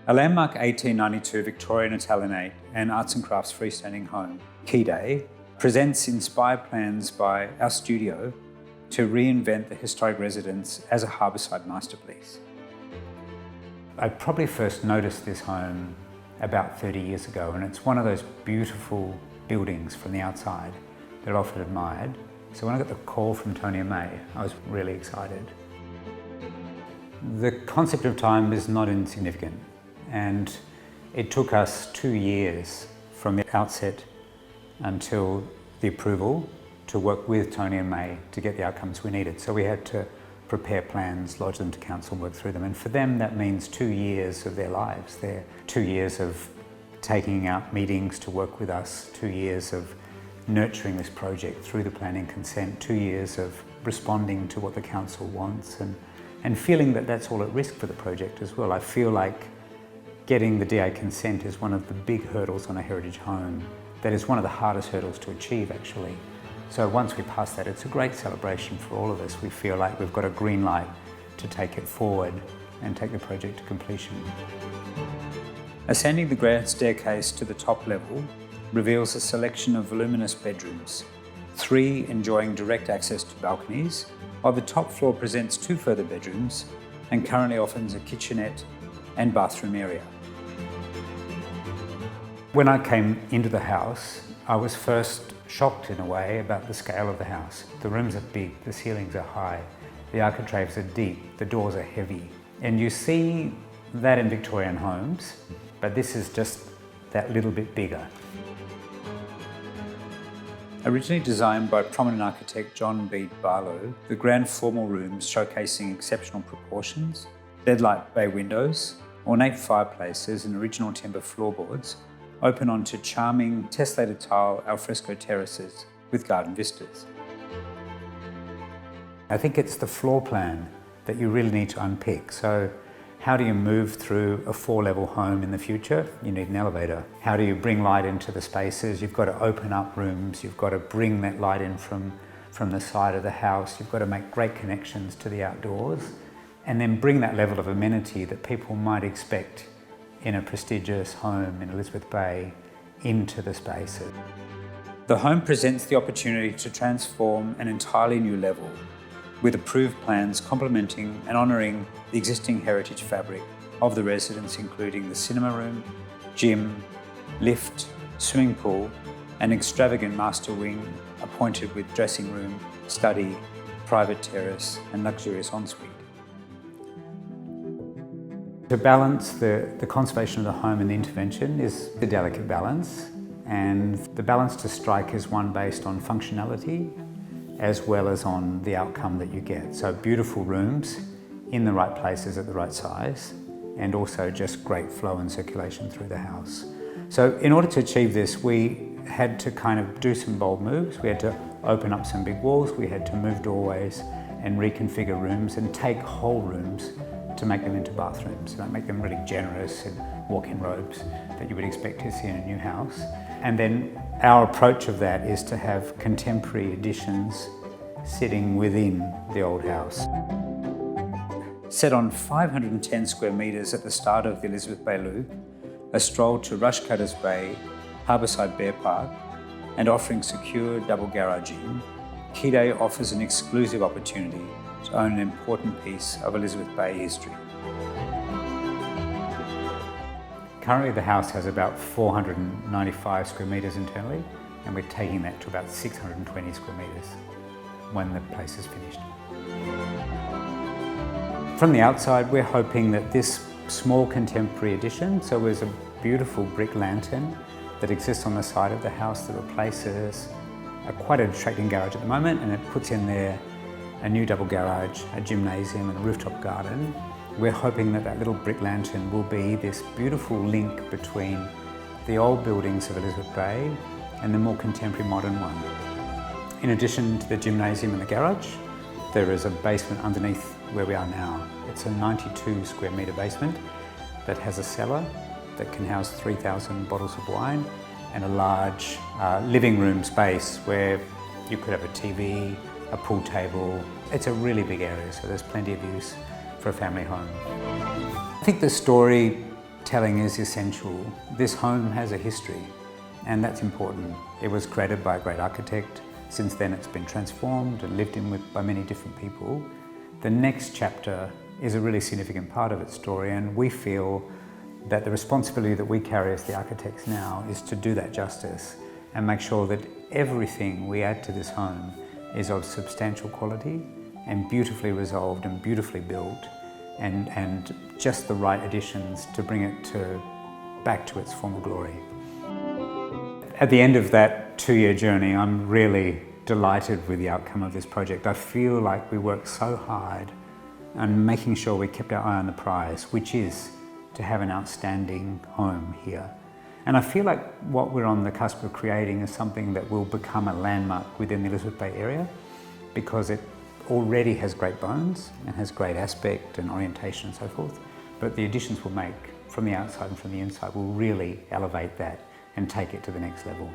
A landmark 1892 Victorian Italianate and arts and crafts freestanding home, Keadye, presents inspired plans by our studio to reinvent the historic residence as a harbourside masterpiece. I probably first noticed this home about 30 years ago, and it's one of those beautiful buildings from the outside that I often admired. So when I got the call from Tony and May, I was really excited. The concept of time is not insignificant, and it took us 2 years from the outset until the approval to work with Tony and May to get the outcomes we needed. So we had to prepare plans, lodge them to council, work through them. And for them, that means 2 years of their lives. They're 2 years of taking out meetings to work with us, 2 years of nurturing this project through the planning consent, 2 years of responding to what the council wants and feeling that that's all at risk for the project as well. I feel like getting the DA consent is one of the big hurdles on a heritage home. That is one of the hardest hurdles to achieve, actually. So once we pass that, it's a great celebration for all of us. We feel like we've got a green light to take it forward and take the project to completion. Ascending the grand staircase to the top level reveals a selection of voluminous bedrooms, 3 enjoying direct access to balconies, while the top floor presents 2 further bedrooms and currently offers a kitchenette and bathroom area. When I came into the house, I was first shocked in a way about the scale of the house. The rooms are big, the ceilings are high, the architraves are deep, the doors are heavy. And you see that in Victorian homes, but this is just that little bit bigger. Originally designed by prominent architect John Bede Barlow, the grand formal rooms showcasing exceptional proportions, leadlight bay windows, ornate fireplaces and original timber floorboards open onto charming tessellated tile alfresco terraces with garden vistas. I think it's the floor plan that you really need to unpick. So how do you move through a 4-level home in the future? You need an elevator. How do you bring light into the spaces? You've got to open up rooms. You've got to bring that light in from the side of the house. You've got to make great connections to the outdoors and then bring that level of amenity that people might expect in a prestigious home in Elizabeth Bay into the spaces. The home presents the opportunity to transform an entirely new level with approved plans complementing and honouring the existing heritage fabric of the residence, including the cinema room, gym, lift, swimming pool, and extravagant master wing appointed with dressing room, study, private terrace, and luxurious ensuite. To balance the conservation of the home and the intervention is a delicate balance, and the balance to strike is one based on functionality as well as on the outcome that you get. So beautiful rooms in the right places at the right size, and also just great flow and circulation through the house. So in order to achieve this, we had to kind of do some bold moves. We had to open up some big walls, we had to move doorways and reconfigure rooms and take whole rooms to make them into bathrooms, so make them really generous and walk-in robes that you would expect to see in a new house. And then our approach of that is to have contemporary additions sitting within the old house. Set on 510 square metres at the start of the Elizabeth Bay Loop, a stroll to Rushcutters Bay, harbourside Beare Park, and offering secure double garaging, Keadye offers an exclusive opportunity to own an important piece of Elizabeth Bay history. Currently the house has about 495 square metres internally, and we're taking that to about 620 square metres when the place is finished. From the outside, we're hoping that this small contemporary addition, so there's a beautiful brick lantern that exists on the side of the house that replaces quite an attracting garage at the moment, and it puts in there a new double garage, a gymnasium and a rooftop garden. We're hoping that that little brick lantern will be this beautiful link between the old buildings of Elizabeth Bay and the more contemporary modern one. In addition to the gymnasium and the garage, there is a basement underneath where we are now. It's a 92 square metre basement that has a cellar that can house 3,000 bottles of wine and a large living room space where you could have a TV, a pool table. It's a really big area, so there's plenty of use for a family home. I think the story telling is essential. This home has a history, and that's important. It was created by a great architect. Since then it's been transformed and lived in by many different people. The next chapter is a really significant part of its story, and we feel that the responsibility that we carry as the architects now is to do that justice and make sure that everything we add to this home is of substantial quality and beautifully resolved and beautifully built, and just the right additions to bring it back to its former glory. At the end of that 2-year journey, I'm really delighted with the outcome of this project. I feel like we worked so hard on making sure we kept our eye on the prize, which is to have an outstanding home here. And I feel like what we're on the cusp of creating is something that will become a landmark within the Elizabeth Bay area, because it already has great bones and has great aspect and orientation and so forth. But the additions we'll make from the outside and from the inside will really elevate that and take it to the next level.